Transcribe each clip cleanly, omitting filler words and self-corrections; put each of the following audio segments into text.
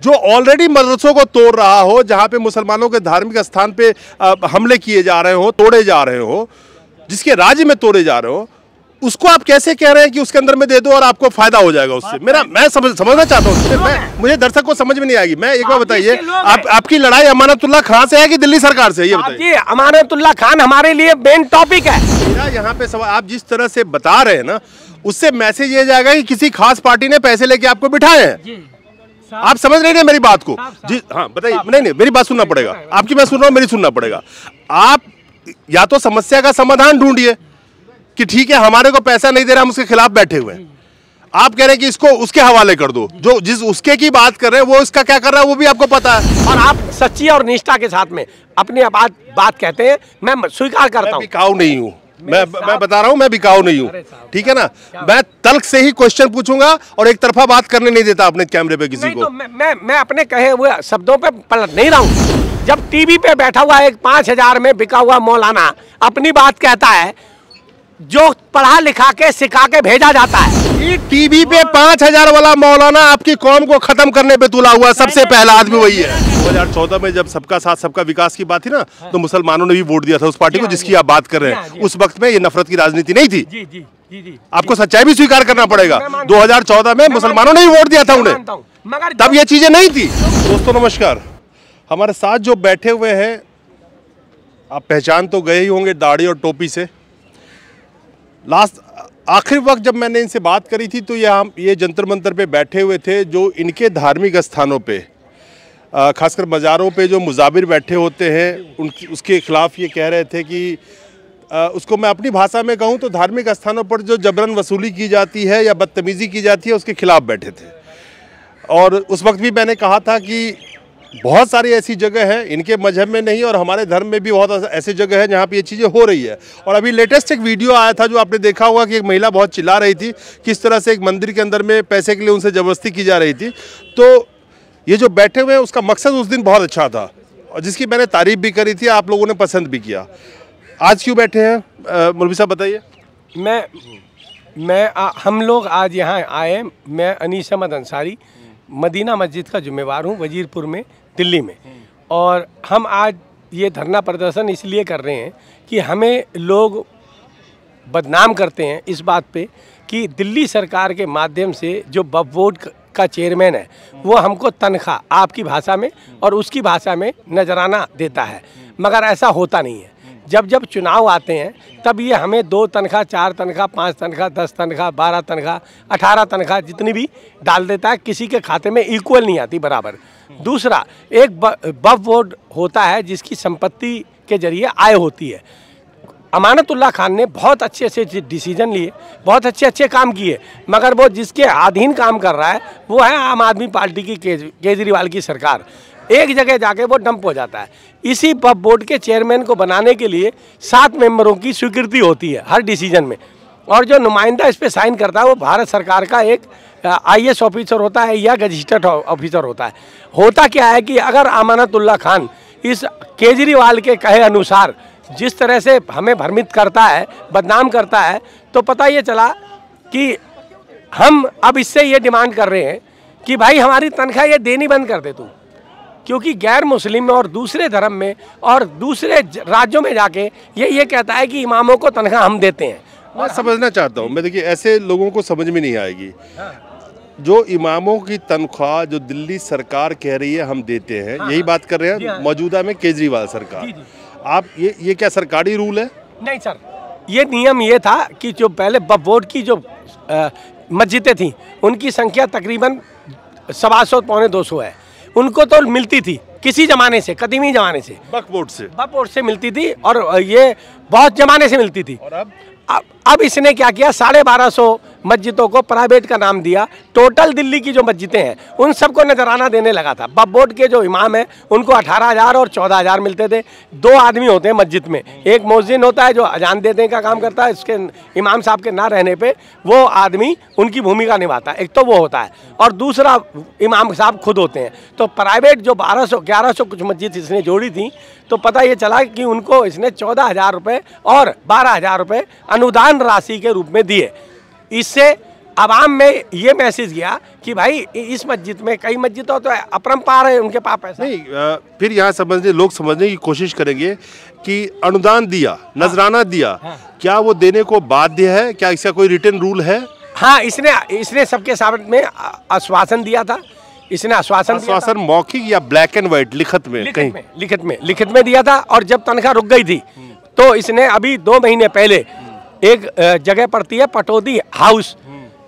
जो ऑलरेडी मदरसों को तोड़ रहा हो, जहां पे मुसलमानों के धार्मिक स्थान पे हमले किए जा रहे हो, तोड़े जा रहे हो, जिसके राज्य में तोड़े जा रहे हो, उसको आप कैसे कह रहे हैं कि उसके अंदर में दे दो और आपको फायदा हो जाएगा उससे? मैं समझना चाहता हूँ, मुझे दर्शक को समझ में नहीं आएगी। मैं एक बार बताइए, आपकी लड़ाई अमानतुल्लाह खान से है कि दिल्ली सरकार से? ये बताइए। अमानतुल्लाह खान हमारे लिए मेन टॉपिक है। मेरा यहाँ पे सवाल, आप जिस तरह से बता रहे हैं ना, उससे मैसेज ये जाएगा कि किसी खास पार्टी ने पैसे लेके आपको बिठाए हैं। आप समझ रहे हैं मेरी बात को? जी हाँ, बताइए। नहीं, मेरी बात सुनना पड़ेगा। आपकी मैं सुन रहा हूँ, मेरी सुनना पड़ेगा। आप या तो समस्या का समाधान ढूंढिए कि ठीक है, हमारे को पैसा नहीं दे रहा, हम उसके खिलाफ बैठे हुए हैं। आप कह रहे हैं कि इसको उसके हवाले कर दो। जो जिस उसके की बात कर रहे हैं, वो इसका क्या कर रहा है वो भी आपको पता है। और आप सच्ची और निष्ठा के साथ में अपनी बात कहते हैं, मैं स्वीकार करता हूँ। बिकाऊ नहीं हूँ, मैं बता रहा हूँ, मैं बिकाऊ नहीं हूँ, ठीक है ना। मैं तल्ख से ही क्वेश्चन पूछूंगा और एक तरफा बात करने नहीं देता अपने कैमरे पे किसी को। तो मैं अपने कहे हुए शब्दों पे पलट नहीं रहा हूँ। जब टीवी पे बैठा हुआ एक 5,000 में बिका हुआ मौलाना अपनी बात कहता है, जो पढ़ा लिखा के सिखा के भेजा जाता है, टीवी पे 5,000 वाला मौलाना आपकी कौम को खत्म करने पे तुला हुआ सबसे पहला आदमी वही है। 2014 में जब सबका साथ सबका विकास की बात थी ना, तो मुसलमानों ने भी वोट दिया था उस पार्टी को जिसकी आप बात कर रहे हैं। उस वक्त में ये नफरत की राजनीति नहीं थी। जी। आपको सच्चाई भी स्वीकार करना पड़ेगा। 2014 में मुसलमानों ने ही वोट दिया था उन्हें, तब ये चीजें नहीं थी। दोस्तों नमस्कार, हमारे साथ जो बैठे हुए हैं, आप पहचान तो गए ही होंगे दाढ़ी और टोपी से। आखिरी वक्त जब मैंने इनसे बात करी थी तो ये जंतर मंतर पे बैठे हुए थे, जो इनके धार्मिक स्थानों पे, खासकर मज़ारों पे जो मुजाबिर बैठे होते हैं, उसके खिलाफ ये कह रहे थे कि उसको मैं अपनी भाषा में कहूँ तो धार्मिक स्थानों पर जो जबरन वसूली की जाती है या बदतमीज़ी की जाती है, उसके खिलाफ बैठे थे। और उस वक्त भी मैंने कहा था कि बहुत सारी ऐसी जगह है, इनके मजहब में नहीं और हमारे धर्म में भी बहुत ऐसी जगह है जहाँ पे ये चीज़ें हो रही है। और अभी लेटेस्ट एक वीडियो आया था जो आपने देखा होगा कि एक महिला बहुत चिल्ला रही थी, किस तरह से एक मंदिर के अंदर में पैसे के लिए उनसे ज़बरदस्ती की जा रही थी। तो ये जो बैठे हुए हैं, उसका मकसद उस दिन बहुत अच्छा था और जिसकी मैंने तारीफ़ भी करी थी, आप लोगों ने पसंद भी किया। आज क्यों बैठे हैं मौलवी साहब, बताइए। हम लोग आज यहाँ आए, मैं अनीस अहमद अंसारी मदीना मस्जिद का जिम्मेवार हूँ वजीरपुर में, दिल्ली में। और हम आज ये धरना प्रदर्शन इसलिए कर रहे हैं कि हमें लोग बदनाम करते हैं इस बात पे कि दिल्ली सरकार के माध्यम से जो वक्फ बोर्ड का चेयरमैन है, वो हमको तनख्वाह आपकी भाषा में और उसकी भाषा में नजराना देता है, मगर ऐसा होता नहीं है। जब चुनाव आते हैं तब ये हमें 2 तनख्वाह, 4 तनख्वाह, 5 तनख्वाह, 10 तनख्वाह, 12 तनख्वाह, 18 तनख्वाह जितनी भी डाल देता है, किसी के खाते में इक्वल नहीं आती बराबर। दूसरा, एक वक्फ बोर्ड होता है जिसकी संपत्ति के जरिए आय होती है। अमानतुल्लाह खान ने बहुत अच्छे डिसीजन लिए, बहुत अच्छे काम किए, मगर वो जिसके अधीन काम कर रहा है वो है आम आदमी पार्टी की केजरीवाल की सरकार। एक जगह जाके वो डंप हो जाता है। इसी वक्फ बोर्ड के चेयरमैन को बनाने के लिए 7 मेंबरों की स्वीकृति होती है हर डिसीजन में, और जो नुमाइंदा इस पर साइन करता है वो भारत सरकार का एक IAS ऑफिसर होता है या गजिस्टर्ड ऑफिसर होता है। होता क्या है कि अगर अमानतुल्लाह खान इस केजरीवाल के कहे अनुसार जिस तरह से हमें भ्रमित करता है, बदनाम करता है, तो पता ये चला कि हम अब इससे ये डिमांड कर रहे हैं कि भाई हमारी तनख्वाह ये देनी बंद कर दे तू, क्योंकि गैर मुस्लिम में और दूसरे धर्म में और दूसरे राज्यों में जाके ये कहता है कि इमामों को तनख्वाह हम देते हैं। मैं समझना चाहता हूँ, मैं देखिए ऐसे लोगों को समझ में नहीं आएगी। जो इमामों की तनख्वाह जो दिल्ली सरकार कह रही है हम देते हैं, यही बात कर रहे हैं मौजूदा में केजरीवाल सरकार। आप ये क्या सरकारी रूल है? नहीं सर, ये नियम ये था कि जो पहले वक्फ बोर्ड की जो मस्जिदें थी उनकी संख्या तकरीबन 125 पौने 200 है, उनको तो मिलती थी किसी जमाने से, कदीमी जमाने से वक्फ बोर्ड से मिलती थी, और ये बहुत जमाने से मिलती थी। और अब इसने क्या किया, 1250 मस्जिदों को प्राइवेट का नाम दिया। टोटल दिल्ली की जो मस्जिदें हैं उन सबको नजराना देने लगा था। वक्फ बोर्ड के जो इमाम हैं उनको 18,000 और 14,000 मिलते थे। 2 आदमी होते हैं मस्जिद में, एक मुअज्जिन होता है जो अजान देने का काम करता है, इसके इमाम साहब के ना रहने पे वो आदमी उनकी भूमिका निभाता है, एक तो वो होता है, और दूसरा इमाम साहब खुद होते हैं। तो प्राइवेट जो 1100 कुछ मस्जिद इसने जोड़ी थी, तो पता ये चला कि उनको इसने 14,000 रुपये और 12,000 रुपये अनुदान राशि के रूप में दिए। इससे आवाम में ये मैसेज गया कि भाई इस मस्जिद में, कई मस्जिदों तो अपरंपार है उनके पास पैसा नहीं। फिर यहाँ लोग समझने की कोशिश करेंगे कि अनुदान दिया, नजराना दिया, क्या वो देने को बाध्य है? क्या इसका कोई रिटर्न रूल है? हाँ, इसने सबके सामने आश्वासन दिया था। इसने आश्वासन मौखिक या ब्लैक एंड व्हाइट लिखित में? लिखित में दिया था। और जब तनख्वाह रुक गई थी तो इसने अभी 2 महीने पहले एक जगह पड़ती है पटौदी हाउस,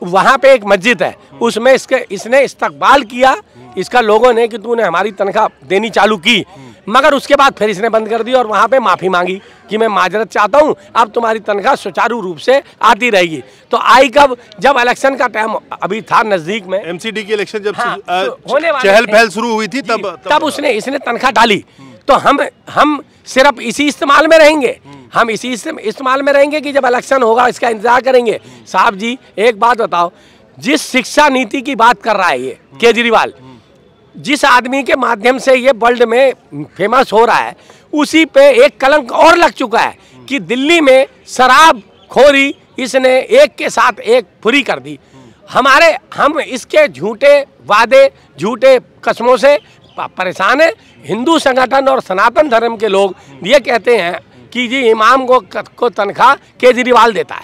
वहाँ पे एक मस्जिद है, उसमें इसने इस्तकबाल किया इसका लोगों ने कि तूने हमारी तनख्वाह देनी चालू की, मगर उसके बाद फिर इसने बंद कर दी और वहाँ पे माफ़ी मांगी कि मैं माजरत चाहता हूँ, अब तुम्हारी तनख्वाह सुचारू रूप से आती रहेगी। तो आई कब? जब इलेक्शन का टाइम अभी था नज़दीक में, एमसीडी की इलेक्शन जब होने वाले चहल पहल शुरू हुई थी, तब इसने तनख्वाह डाली। तो हम सिर्फ इसी इस्तेमाल में रहेंगे, हम इसी इस्तेमाल में रहेंगे कि जब इलेक्शन होगा इसका इंतजार करेंगे। साहब जी एक बात बताओ, जिस शिक्षा नीति की बात कर रहा है ये केजरीवाल, जिस आदमी के माध्यम से ये वर्ल्ड में फेमस हो रहा है, उसी पे एक कलंक और लग चुका है कि दिल्ली में शराब खोरी इसने एक के साथ एक पूरी कर दी। हम इसके झूठे वादे, झूठे कसमों से परेशान है। हिंदू संगठन और सनातन धर्म के लोग ये कहते हैं कि जी इमाम को तनख्वाह केजरीवाल देता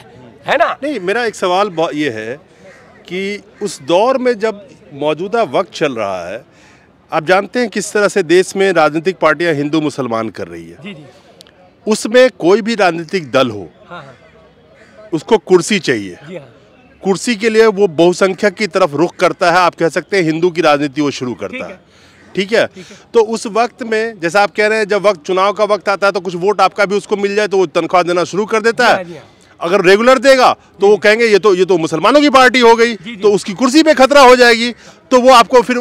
है ना? नहीं, मेरा एक सवाल ये है कि उस दौर में जब मौजूदा वक्त चल रहा है, आप जानते हैं किस तरह से देश में राजनीतिक पार्टियां हिंदू मुसलमान कर रही है। जी। उसमें कोई भी राजनीतिक दल हो, उसको कुर्सी चाहिए। कुर्सी के लिए वो बहुसंख्यक की तरफ रुख करता है। आप कह सकते हैं हिंदू की राजनीति वो शुरू करता है। ठीक है। तो उस वक्त में जैसा आप कह रहे हैं, जब वक्त चुनाव का वक्त आता है तो कुछ वोट आपका भी उसको मिल जाए तो वो तनख्वाह देना शुरू कर देता है। अगर रेगुलर देगा तो वो कहेंगे ये तो मुसलमानों की पार्टी हो गई, तो उसकी कुर्सी पे खतरा हो जाएगी, तो वो आपको फिर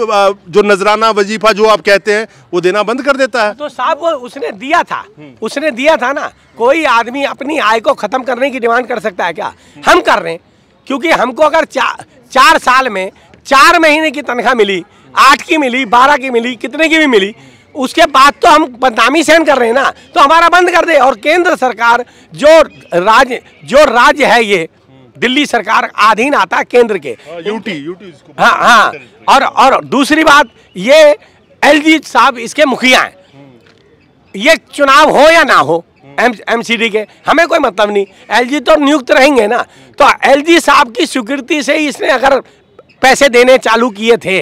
जो नजराना वजीफा जो आप कहते हैं वो देना बंद कर देता है। तो साहब वो उसने दिया था ना। कोई आदमी अपनी आय को खत्म करने की डिमांड कर सकता है क्या? हम कर रहे हैं, क्योंकि हमको अगर 4 साल में 4 महीने की तनख्वाह मिली, 8 की मिली, 12 की मिली, कितने की भी मिली, उसके बाद तो हम बदनामी सहन कर रहे हैं ना, तो हमारा बंद कर दे। और केंद्र सरकार जो राज्य है, ये दिल्ली सरकार अधीन आता है केंद्र के, यूटी हाँ। और दूसरी बात, ये एलजी साहब इसके मुखिया हैं। ये चुनाव हो या ना हो एमसीडी के, हमें कोई मतलब नहीं, एलजी तो नियुक्त रहेंगे ना। तो एलजी साहब की स्वीकृति से ही इसने अगर पैसे देने चालू किए थे,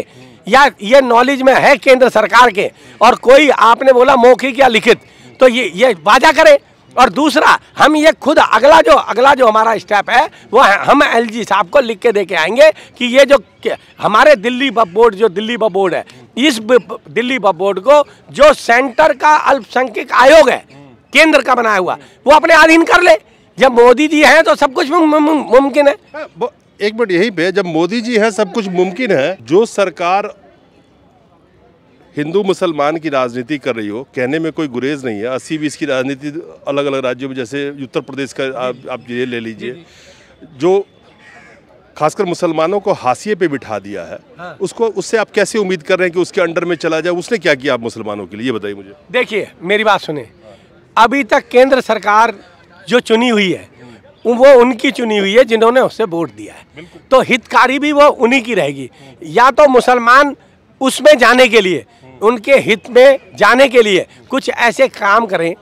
या ये नॉलेज में है केंद्र सरकार के, और कोई आपने बोला मौखिक या लिखित, तो ये वादा करे। और दूसरा, हम ये खुद अगला जो हमारा स्टेप है वो हम एलजी साहब को लिख के दे के आएंगे कि ये जो हमारे दिल्ली वक्फ बोर्ड है, इस दिल्ली वक्फ बोर्ड को जो सेंटर का अल्पसंख्यक आयोग है केंद्र का बनाया हुआ, वो अपने अधीन कर ले। जब मोदी जी हैं तो सब कुछ मुमकिन है। एक मिनट, यही पे जब मोदी जी हैं सब कुछ मुमकिन है। जो सरकार हिंदू मुसलमान की राजनीति कर रही हो, कहने में कोई गुरेज नहीं है। 80-20 की राजनीति अलग अलग राज्यों में, जैसे उत्तर प्रदेश का आप ये ले लीजिए, जो खासकर मुसलमानों को हाशिए पे बिठा दिया है। हाँ। उससे आप कैसे उम्मीद कर रहे हैं कि उसके अंडर में चला जाए? उसने क्या किया आप मुसलमानों के लिए, ये बताइए मुझे। देखिए मेरी बात सुने, अभी तक केंद्र सरकार जो चुनी हुई है वो उनकी चुनी हुई है जिन्होंने उससे वोट दिया है, तो हितकारी भी वो उन्हीं की रहेगी। या तो मुसलमान उसमें जाने के लिए, उनके हित में जाने के लिए कुछ ऐसे काम करें,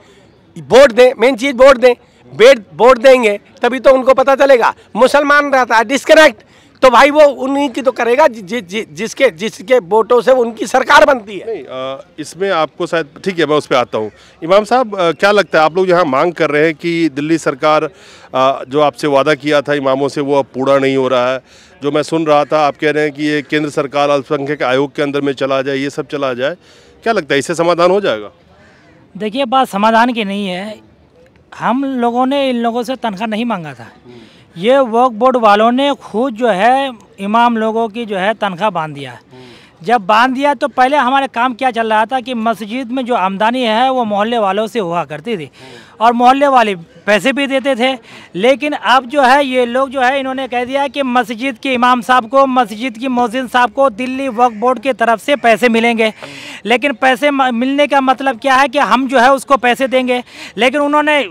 वोट दें, मेन चीज़ वोट देंगे तभी तो उनको पता चलेगा। मुसलमान रहता है डिस्कनेक्ट, तो भाई वो उन्हीं की तो करेगा जिसके वोटों से उनकी सरकार बनती है। नहीं, इसमें आपको शायद, ठीक है मैं उस पर आता हूँ। इमाम साहब, क्या लगता है, आप लोग यहाँ मांग कर रहे हैं कि दिल्ली सरकार जो आपसे वादा किया था इमामों से वो अब पूरा नहीं हो रहा है। जो मैं सुन रहा था, आप कह रहे हैं कि ये केंद्र सरकार अल्पसंख्यक आयोग के अंदर में चला जाए, ये सब चला जाए, क्या लगता है इससे समाधान हो जाएगा? देखिए, बात समाधान की नहीं है। हम लोगों ने इन लोगों से तनख्वाह नहीं मांगा था, ये वक्फ बोर्ड वालों ने खुद जो है इमाम लोगों की जो है तनख्वाह बांध दिया। जब बांध दिया तो पहले हमारे काम क्या चल रहा था कि मस्जिद में जो आमदनी है वो मोहल्ले वालों से हुआ करती थी और मोहल्ले वाले पैसे भी देते थे। लेकिन अब जो है ये लोग जो है इन्होंने कह दिया कि मस्जिद के इमाम साहब को, मस्जिद की मौज़िन साहब को दिल्ली वक्फ बोर्ड की तरफ से पैसे मिलेंगे। लेकिन पैसे मिलने का मतलब क्या है कि हम जो है उसको पैसे देंगे। लेकिन उन्होंने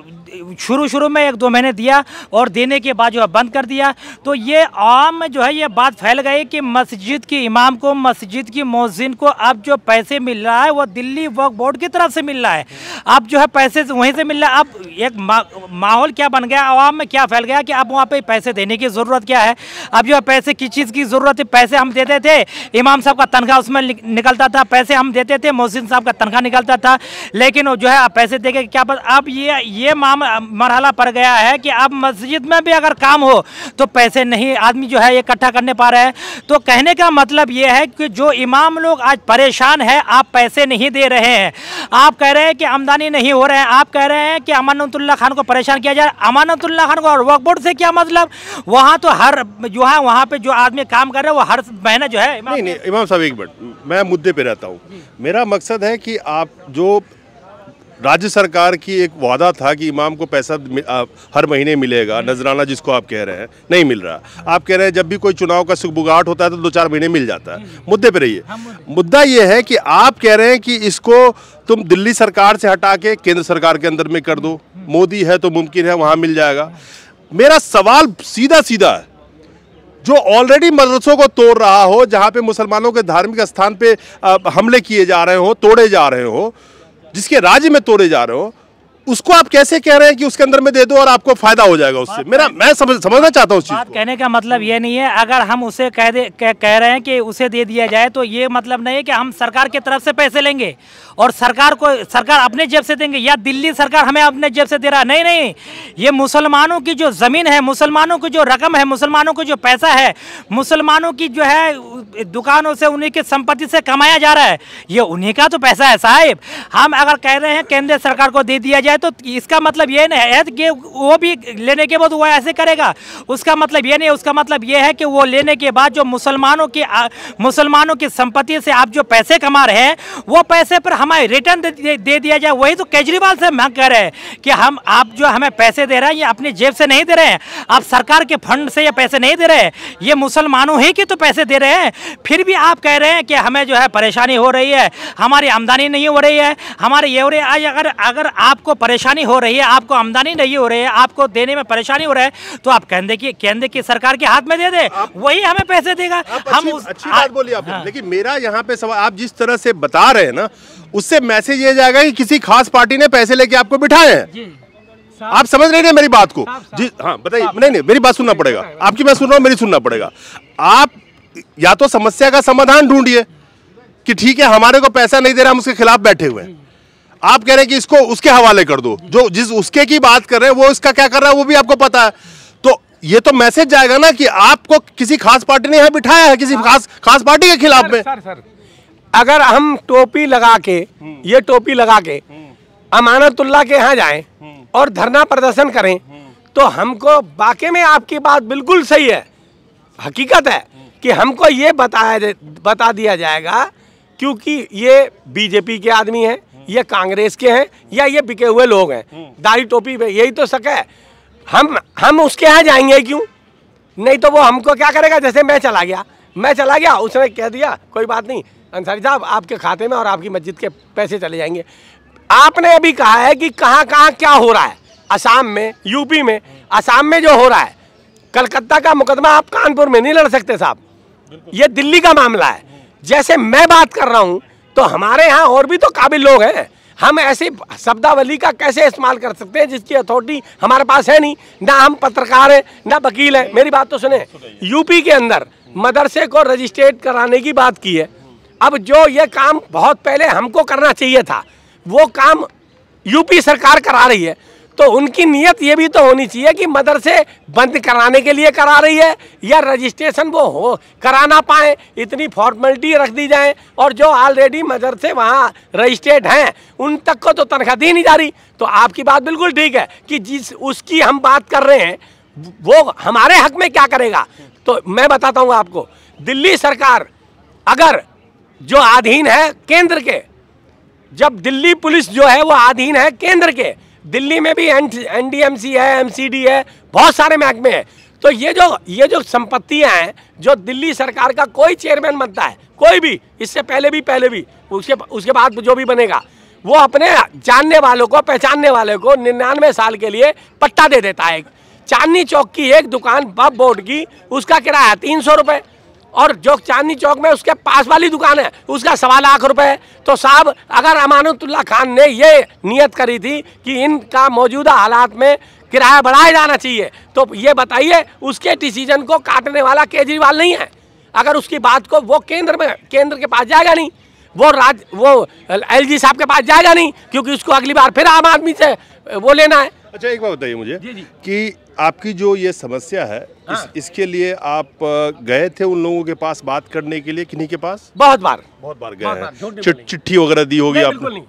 शुरू में 1-2 महीने दिया और देने के बाद जो है बंद कर दिया। तो ये आम में जो है ये बात फैल गई कि मस्जिद के इमाम को, मस्जिद की मौज़िन को अब जो पैसे मिल रहा है वो दिल्ली वक्फ बोर्ड की तरफ से मिल रहा है। अब जो है पैसे वहीं से मिल रहा है। अब एक माहौल क्या बन गया, आवाम में क्या फैल गया कि अब वहाँ पे पैसे देने की ज़रूरत क्या है। अब जो है पैसे किस चीज़ की ज़रूरत है, पैसे हम देते थे, इमाम साहब का तनख्वाह उसमें निकलता था, पैसे हम देते थे, मौज़िन साहब का तनख्वाह निकलता था, लेकिन जो है पैसे देके क्या अब ये मरहला पड़ गया है कि अब मस्जिद में भी अगर काम हो तो पैसे नहीं आदमी जो है इकट्ठा करने पा रहे हैं। तो कहने का मतलब ये है कि जो इमाम लोग आज परेशान है, आप पैसे नहीं दे रहे हैं, आप कह रहे हैं कि आमदनी नहीं हो रहे हैं, आप कह रहे हैं कि अमानतुल्लाह खान को परेशान किया जा रहा है। अमानतुल्लाह खान को और वक्फ बोर्ड से क्या मतलब, वहाँ तो हर जो है वहाँ पे जो आदमी काम कर रहे हैं वो हर महीने जो है नहीं इमाम साहब एक मिनट, मैं मुद्दे पे रहता हूँ। मेरा मकसद है कि आप जो राज्य सरकार की एक वादा था कि इमाम को पैसा हर महीने मिलेगा, नजराना जिसको आप कह रहे हैं, नहीं मिल रहा। आप कह रहे हैं जब भी कोई चुनाव का सुगबुगाहट होता है तो 2-4 महीने मिल जाता है। मुद्दे पे रहिए। मुद्दा ये है कि आप कह रहे हैं कि इसको तुम दिल्ली सरकार से हटा के केंद्र सरकार के अंदर में कर दो, मोदी है तो मुमकिन है वहाँ मिल जाएगा। मेरा सवाल सीधा सीधा है, जो ऑलरेडी मदरसों को तोड़ रहा हो, जहाँ पे मुसलमानों के धार्मिक स्थान पे हमले किए जा रहे हो, तोड़े जा रहे हो, जिसके राज्य में तोड़े जा रहे हो, उसको आप कैसे कह रहे हैं कि उसके अंदर में दे दो और आपको फायदा हो जाएगा उससे। मैं समझना चाहता हूँ उस चीज़ को। कहने का मतलब ये नहीं है अगर हम उसे कह रहे हैं कि उसे दे दिया जाए तो ये मतलब नहीं है कि हम सरकार की तरफ से पैसे लेंगे और सरकार अपने जेब से देंगे या दिल्ली सरकार हमें अपने जेब से दे रहा है। नहीं, ये मुसलमानों की जो ज़मीन है, मुसलमानों की जो रकम है, मुसलमानों को जो पैसा है, मुसलमानों की जो है दुकानों से, उन्हीं की संपत्ति से कमाया जा रहा है, ये उन्हीं का तो पैसा है साहिब। हम अगर कह रहे हैं केंद्र सरकार को दे दिया जाए तो इसका मतलब ये नहीं है कि वो भी लेने के बाद वो ऐसे करेगा, उसका मतलब ये नहीं है। उसका मतलब ये है कि वो लेने के बाद जो मुसलमानों की संपत्ति से आप जो पैसे कमा रहे हैं वो पैसे पर हमें रिटर्न दे दिया जाए। वही तो केजरीवाल से हम कह रहे हैं कि आप जो हमें पैसे दे रहे हैं ये अपनी जेब से नहीं दे रहे हैं, आप सरकार के फंड से ये पैसे नहीं दे रहे हैं, ये मुसलमानों ही के तो पैसे दे रहे हैं। फिर भी आप कह रहे हैं कि हमें जो है परेशानी हो रही है, हमारी आमदनी नहीं हो रही है, हमारे ये हो रही है। अगर आपको परेशानी हो रही है, आपको आमदनी नहीं हो रही है, आपको देने में परेशानी हो रहा है, तो आप केंद्र की सरकार के हाथ में दे दे, वही हमें पैसे देगा। हम अच्छी बात बोली आपने। हाँ। लेकिन मेरा यहाँ पे सवाल, आप जिस तरह से बता रहे हैं ना, उससे मैसेज ये जाएगा कि किसी खास पार्टी ने पैसे लेके आपको बिठाए हैं। आप समझ रहे हैं मेरी बात को? जी हाँ, बताइए। नहीं, मेरी बात सुनना पड़ेगा, आपकी मैं सुन रहा हूँ, मेरी सुनना पड़ेगा। आप या तो समस्या का समाधान ढूंढिए कि ठीक है हमारे को पैसा नहीं दे रहा, हम उसके खिलाफ बैठे हुए हैं। आप कह रहे हैं कि इसको उसके हवाले कर दो, जो जिस उसके की बात कर रहे हैं वो इसका क्या कर रहा है वो भी आपको पता है। तो ये तो मैसेज जाएगा ना कि आपको किसी खास पार्टी ने यहाँ बिठाया है, किसी खास पार्टी के खिलाफ में। सर, अगर हम टोपी लगा के, ये टोपी लगा के अमानतुल्लाह के यहाँ जाएं और धरना प्रदर्शन करें तो हमको वाकई में आपकी बात बिल्कुल सही है, हकीकत है कि हमको ये बता दिया जाएगा क्योंकि ये बीजेपी के आदमी हैं, ये कांग्रेस के हैं या ये बिके हुए लोग हैं, दाढ़ी टोपी पे, यही तो शक है। हम उसके यहाँ जाएंगे क्यों? नहीं तो वो हमको क्या करेगा? जैसे मैं चला गया, उसने कह दिया कोई बात नहीं अंसारी साहब, आपके खाते में और आपकी मस्जिद के पैसे चले जाएंगे। आपने अभी कहा है कि कहाँ क्या हो रहा है, असम में, यूपी में, असम में जो हो रहा है, कलकत्ता का मुकदमा आप कानपुर में नहीं लड़ सकते साहब, ये दिल्ली का मामला है। जैसे मैं बात कर रहा हूँ तो हमारे यहाँ और भी तो काबिल लोग हैं, हम ऐसी शब्दावली का कैसे इस्तेमाल कर सकते हैं जिसकी अथॉरिटी हमारे पास है नहीं, ना हम पत्रकार हैं ना वकील हैं। मेरी बात तो सुने, यूपी के अंदर मदरसे को रजिस्ट्रेट कराने की बात की है। अब जो ये काम बहुत पहले हमको करना चाहिए था वो काम यूपी सरकार करा रही है, तो उनकी नीयत ये भी तो होनी चाहिए कि मदरसे बंद कराने के लिए करा रही है या रजिस्ट्रेशन वो करा ना पाए, इतनी फॉर्मेलिटी रख दी जाए और जो ऑलरेडी मदरसे वहाँ रजिस्ट्रेड हैं उन तक को तो तनख्वाह दी नहीं जा रही। तो आपकी बात बिल्कुल ठीक है कि जिस उसकी हम बात कर रहे हैं वो हमारे हक में क्या करेगा। तो मैं बताता हूँ आपको, दिल्ली सरकार अगर जो अधीन है केंद्र के, जब दिल्ली पुलिस जो है वो अधीन है केंद्र के, दिल्ली में भी एनडीएमसी है, एमसीडी है, बहुत सारे महकमे हैं, तो ये जो संपत्तियां हैं जो दिल्ली सरकार का कोई चेयरमैन बनता है, कोई भी, इससे पहले भी उसके बाद जो भी बनेगा, वो अपने जानने वालों को, पहचानने वाले को 99 साल के लिए पट्टा दे देता है। चांदनी चौक की एक दुकान वक्फ बोर्ड की, उसका किराया 300 रुपये, और जो चांदनी चौक में उसके पास वाली दुकान है उसका 1.25 लाख रुपए। तो साहब, अगर अमानतुल्लाह खान ने ये नियत करी थी कि इनका मौजूदा हालात में किराया बढ़ाया जाना चाहिए, तो ये बताइए उसके डिसीजन को काटने वाला केजरीवाल नहीं है। अगर उसकी बात को वो केंद्र के पास जाएगा नहीं, वो LG साहब के पास जाएगा नहीं, क्योंकि उसको अगली बार फिर आम आदमी से वो लेना है। अच्छा, एक बात बताइए मुझे जी। कि आपकी जो ये समस्या है, हाँ। इसके लिए आप गए थे उन लोगों के पास बात करने के लिए, किन्हीं के पास? बहुत बार गए हैं। चिट्ठी वगैरह दी होगी आपने?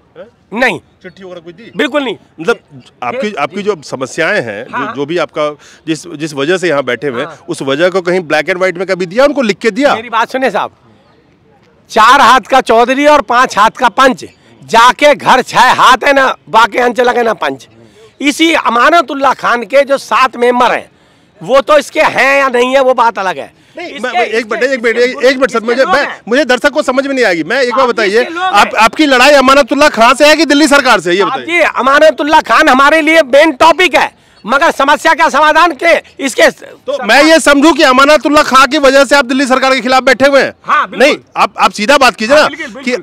नहीं, चिट्ठी वगैरह कोई दी? बिल्कुल नहीं। मतलब आपकी जो समस्याएं हैं, हाँ। जो भी आपका जिस वजह से यहाँ बैठे हुए, हाँ। उस वजह को कहीं ब्लैक एंड व्हाइट में कभी दिया, उनको लिख के दिया? मेरी बात सुने साहब, 4 हाथ का चौधरी और 5 हाथ का पंच, जाके घर 6 हाथ है ना, बाकी अंच लगे ना पंच। इसी अमानतुल्लाह खान के जो 7 मेंबर हैं, वो तो इसके हैं या नहीं है वो बात अलग है। एक मिनट सर, मुझे दर्शक को समझ में नहीं आएगी। मैं एक बार बताइए, आपकी लड़ाई अमानतुल्लाह खान से है कि दिल्ली सरकार से? ये बताइए। अमानतुल्लाह खान हमारे लिए मेन टॉपिक है, मगर समस्या का समाधान के इसके तो मैं ये समझूं कि अमानतुल्लाह खान की वजह से आप दिल्ली सरकार के खिलाफ बैठे हुए हैं? हाँ, नहीं, आप सीधा बात कीजिए ना कि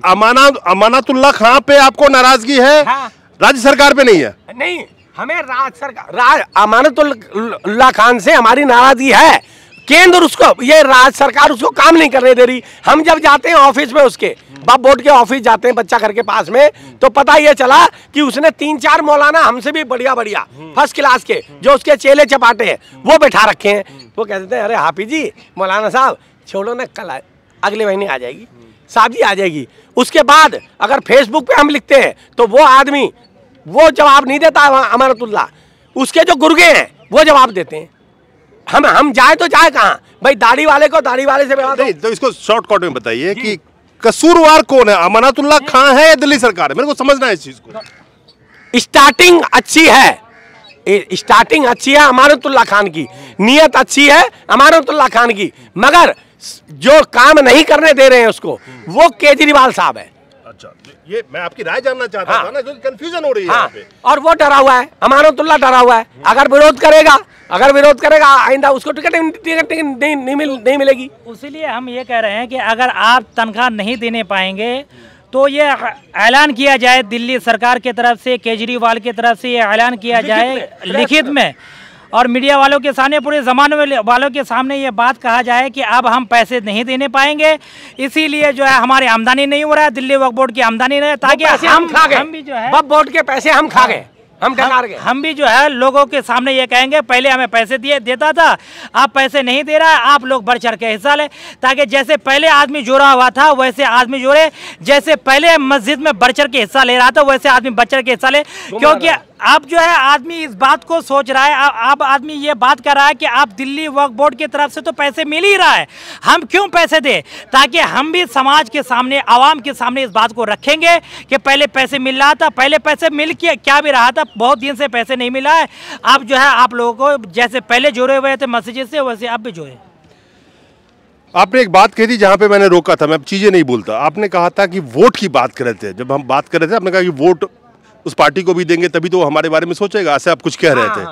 अमानतुल्लाह खान पे आपको नाराजगी है, राज्य सरकार पे नहीं है? नहीं, हमें अमानतुल्लाह खान से हमारी नाराजगी है। केंद्र उसको, ये राज्य सरकार उसको काम नहीं करने दे रही। हम जब जाते हैं ऑफिस में, उसके वक्फ बोर्ड के ऑफिस जाते हैं बच्चा घर के पास में, तो पता ये चला कि उसने 3-4 मौलाना हमसे भी बढ़िया फर्स्ट क्लास के, जो उसके चेले चपाटे हैं, वो बैठा रखे हैं। वो कहते हैं, अरे हाफिज जी, मौलाना साहब छोड़ो ना, कल अगले महीने आ जाएगी, साहब जी आ जाएगी। उसके बाद अगर फेसबुक पे हम लिखते हैं तो वो आदमी वो जवाब नहीं देता अमानतुल्लाह, उसके जो गुर्गे हैं वो जवाब देते हैं। हम जाए तो जाए कहाँ भाई? दाढ़ी वाले को दाढ़ी वाले से नहीं, तो इसको शॉर्टकट में बताइए कि कसूरवार कौन है, अमानतुल्लाह खान है या दिल्ली सरकार है? मेरे को समझना है इस चीज को। स्टार्टिंग अच्छी है, स्टार्टिंग अच्छी है अमानतुल्लाह खान की, नीयत अच्छी है अमानतुल्लाह खान की, मगर जो काम नहीं करने दे रहे हैं उसको, वो केजरीवाल साहब है। अच्छा, ये मैं आपकी राय जानना चाहता था ना, क्योंकि कंफ्यूजन हो रही है यहाँ पे। और वो डरा हुआ है, अमानतुल्लाह डरा हुआ है, अगर विरोध करेगा आइंदा उसको टिकट नहीं मिलेगी। इसीलिए हम ये कह रहे हैं कि अगर आप तनख्वाह नहीं देने पाएंगे तो ये ऐलान किया जाए दिल्ली सरकार की तरफ से, केजरीवाल की तरफ से ये ऐलान किया जाए लिखित में, और मीडिया वालों के सामने, पूरे ज़माने वालों के सामने ये बात कहा जाए कि अब हम पैसे नहीं देने पाएंगे, इसीलिए जो है हमारी आमदनी नहीं हो रहा है, दिल्ली वक्फ बोर्ड की आमदनी नहीं है, ताकि हम भी जो है वक्फ बोर्ड के पैसे हम खा गए, हम भी जो है लोगों के सामने ये कहेंगे, पहले हमें पैसे देता था, आप पैसे नहीं दे रहा है, आप लोग बढ़ चढ़ के हिस्सा ले, ताकि जैसे पहले आदमी जोड़ा हुआ था वैसे आदमी जोड़े, जैसे पहले मस्जिद में बढ़ चढ़ के हिस्सा ले रहा था वैसे आदमी बढ़ चढ़ के हिस्सा ले। क्योंकि अब जो है आदमी इस बात को सोच रहा है, अब आदमी ये बात कर रहा है कि आप दिल्ली वक्फ बोर्ड की तरफ से तो पैसे मिल ही रहा है, हम क्यों पैसे दें? ताकि हम भी समाज के सामने, आवाम के सामने इस बात को रखेंगे कि पहले पैसे मिल रहा था, पहले पैसे मिल के क्या भी रहा था, बहुत दिन से पैसे नहीं मिला है। अब जो है आप लोगों को जैसे पहले जोड़े हुए थे मस्जिद से, वैसे अब भी जोड़े। आपने एक बात कही थी जहां पे मैंने रोका था, मैं चीजें नहीं बोलता। आपने कहा था कि वोट की बात कर रहे थे, जब हम बात कर रहे थे आपने कहा कि वोट उस पार्टी को भी देंगे तभी तो वो हमारे बारे में सोचेगा, ऐसे आप कुछ कह रहे थे।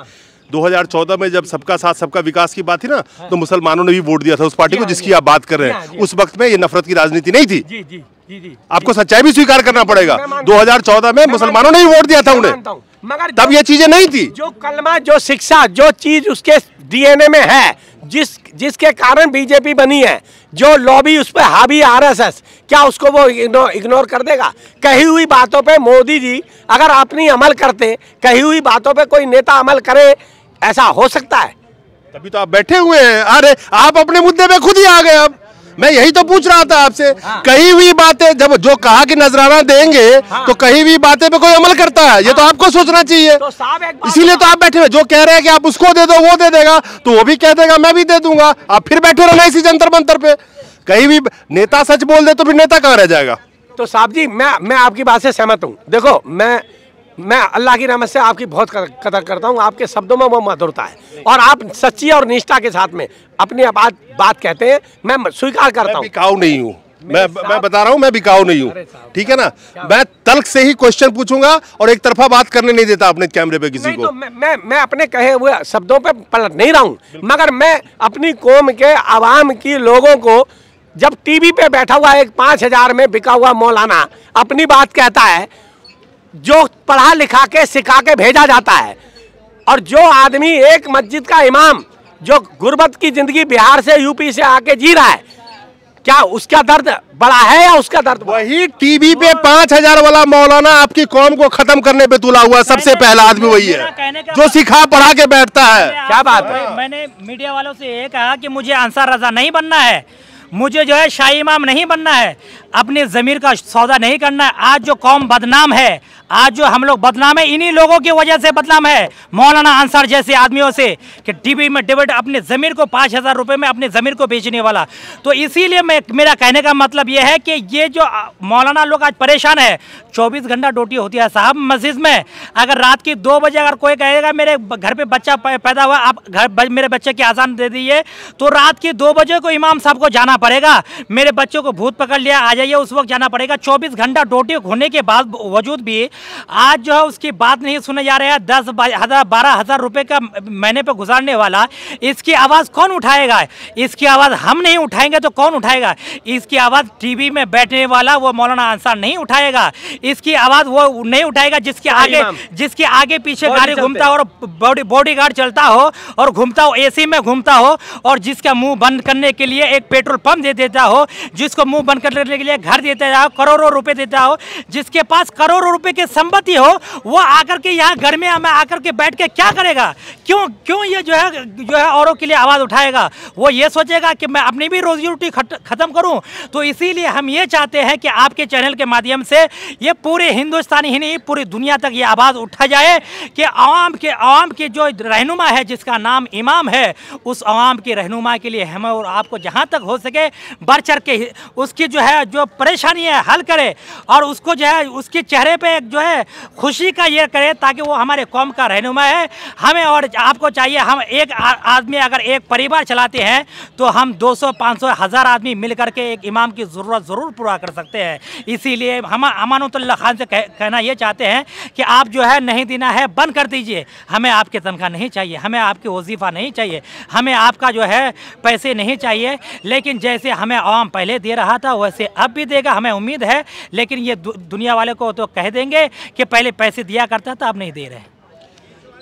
2014 में जब सबका साथ सबका विकास की बात थी ना, तो मुसलमानों ने भी वोट दिया था उस पार्टी को जिसकी आप बात कर रहे हैं। उस वक्त में ये नफरत की राजनीति नहीं थी। आपको सच्चाई भी स्वीकार करना पड़ेगा, 2014 में मुसलमानों ने ही वोट दिया था उन्हें, मगर तब ये चीजें नहीं थी। जो कलमा, जो शिक्षा, जो चीज उसके DNA में है, जिसके कारण बीजेपी बनी है, जो लॉबी उस पर हावी RSS, क्या उसको वो इग्नोर कर देगा? कही हुई बातों पे मोदी जी अगर अपनी अमल करते, कही हुई बातों पे कोई नेता अमल करे, ऐसा हो सकता है? तभी तो आप बैठे हुए हैं। अरे आप अपने मुद्दे पे खुद ही आ गए। अब मैं यही तो पूछ रहा था आपसे। कही हुई बातें, जब जो कहा कि नजराना देंगे, तो कही हुई बातें पे कोई अमल करता है, ये तो आपको सोचना चाहिए। तो इसीलिए तो आप बैठे हुए। जो कह रहे हैं कि आप उसको दे दो, वो दे देगा, तो वो भी कह देगा मैं भी दे दूंगा। आप फिर बैठे रहना इसी जंतर मंतर पे। कहीं भी नेता सच बोल दे तो फिर नेता कहाँ रह जाएगा? तो साहब जी, मैं आपकी बात से सहमत हूँ। देखो, मैं अल्लाह की रहमत से आपकी बहुत कदर करता हूँ, आपके शब्दों में वो मधुरता है, और आप सच्ची और निष्ठा के साथ में अपनी बात कहते हैं, मैं स्वीकार करता हूँ। बिकाऊ नहीं हूँ, मैं बता रहा हूँ, मैं बिकाऊ नहीं हूँ, ठीक है ना। मैं तल्ख से ही क्वेश्चन पूछूंगा और एक तरफा बात करने नहीं देता अपने कैमरे पे किसी को। तो मैं अपने कहे हुए शब्दों पे पलट नहीं रहा हूँ, मगर मैं अपनी कौम के आवाम की लोगों को, जब टीवी पे बैठा हुआ एक 5,000 में बिका हुआ मौलाना अपनी बात कहता है, जो पढ़ा लिखा के सिखा के भेजा जाता है, और जो आदमी एक मस्जिद का इमाम जो गुर्बत की जिंदगी बिहार से यूपी से आके जी रहा है, क्या उसका दर्द बड़ा है या उसका दर्द? वही टीवी पे 5,000 वाला मौलाना आपकी कौम को खत्म करने पे तुला हुआ सबसे पहला आदमी वही है जो सिखा पढ़ा के बैठता है। क्या बात है? मैंने मीडिया वालों से ये कहा कि मुझे अंसार रजा नहीं बनना है, मुझे जो है शाही इमाम नहीं बनना है, अपने ज़मीर का सौदा नहीं करना है। आज जो कौम बदनाम है, आज जो हम लोग बदनाम है, इन्हीं लोगों की वजह से बदनाम है, मौलाना अंसार जैसे आदमियों से, कि टीवी में डिबेट अपने ज़मीर को 5,000 रुपये में अपने ज़मीर को बेचने वाला। तो इसीलिए मेरा कहने का मतलब ये है कि ये जो मौलाना लोग आज परेशान है, 24 घंटा ड्यूटी होती है साहब मस्जिद में। अगर रात की 2 बजे अगर कोई कहेगा मेरे घर पे बच्चा पैदा हुआ, आप घर मेरे बच्चे की आज़ान दे दीजिए, तो रात की 2 बजे को इमाम साहब को जाना पड़ेगा। मेरे बच्चों को भूत पकड़ लिया, आ जाइए, उस वक्त जाना पड़ेगा। 24 घंटा ड्यूटी होने के बाद वजूद भी आज जो है उसकी बात नहीं सुने जा रहे हैं। 10,000 12,000 रुपये का महीने पे गुजारने वाला, इसकी आवाज़ कौन उठाएगा? इसकी आवाज़ हम नहीं उठाएंगे तो कौन उठाएगा? इसकी आवाज़ टीवी में बैठने वाला वो मौलाना अंसार नहीं उठाएगा। इसकी आवाज़ वो नहीं उठाएगा जिसके आगे पीछे गाड़ी घूमता हो और बॉडीगार्ड चलता हो और घूमता हो, एसी में घूमता हो, और जिसका मुंह बंद करने के लिए एक पेट्रोल पंप दे देता हो, जिसको मुंह बंद करने के लिए घर देता हो, करोड़ों रुपए देता हो, जिसके पास करोड़ों रुपए की संपत्ति हो, वो आकर के यहाँ घर में आकर के बैठ के क्या करेगा? क्यों ये जो है औरों के लिए आवाज़ उठाएगा? वो ये सोचेगा कि मैं अपनी भी रोजी रोटी खत्म करूं। तो इसीलिए हम ये चाहते हैं कि आपके चैनल के माध्यम से ये पूरे हिंदुस्तानी ही नहीं पूरी दुनिया तक ये आवाज़ उठा जाए कि आवाम के जो रहनुमा है जिसका नाम इमाम है, उस आवाम के रहनुमा के लिए हमें और आपको जहाँ तक हो सके बढ़ चढ़ के उसकी जो परेशानी है हल करे, और उसको जो है उसके चेहरे पे जो है खुशी का ये करे, ताकि वो हमारे कौम का रहनुमा है। हमें और आपको चाहिए, हम एक आदमी अगर एक परिवार चलाते हैं तो हम 200 500 1000 आदमी मिल करके एक इमाम की ज़रूरत ज़रूर पूरा कर सकते हैं। इसीलिए हम अमानुल्लाह खान से कहना ये चाहते हैं कि आप जो है नहीं देना है बंद कर दीजिए। हमें आपके तनख्वाह नहीं चाहिए, हमें आपके वजीफ़ा नहीं चाहिए, हमें आपका जो है पैसे नहीं चाहिए। लेकिन जैसे हमें आवाम पहले दे रहा था वैसे अब भी देगा, हमें उम्मीद है। लेकिन ये दुनिया वाले को तो कह देंगे कि पहले पैसे दिया करता था, अब नहीं दे रहे।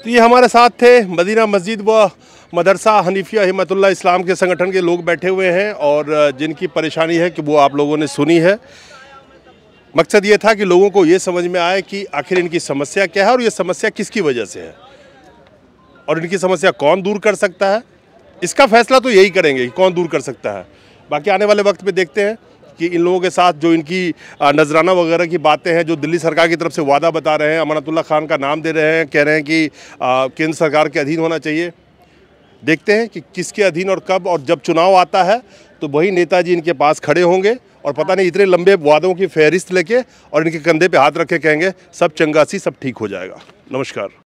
तो ये हमारे साथ थे मदीना मस्जिद व मदरसा हनीफिया हिम्मतुल्लाह इस्लाम के संगठन के लोग बैठे हुए हैं, और जिनकी परेशानी है कि वो आप लोगों ने सुनी है। मकसद ये था कि लोगों को ये समझ में आए कि आखिर इनकी समस्या क्या है और ये समस्या किसकी वजह से है, और इनकी समस्या कौन दूर कर सकता है। इसका फैसला तो यही करेंगे कि कौन दूर कर सकता है। बाकी आने वाले वक्त में देखते हैं कि इन लोगों के साथ जो इनकी नजराना वगैरह की बातें हैं, जो दिल्ली सरकार की तरफ से वादा बता रहे हैं, अमानतुल्लाह खान का नाम दे रहे हैं, कह रहे हैं कि केंद्र सरकार के अधीन होना चाहिए। देखते हैं कि किसके अधीन और कब, और जब चुनाव आता है तो वही नेताजी इनके पास खड़े होंगे और पता नहीं इतने लंबे वादों की फहरिस्त लेके और इनके कंधे पे हाथ रख के कहेंगे सब चंगासी, सब ठीक हो जाएगा। नमस्कार।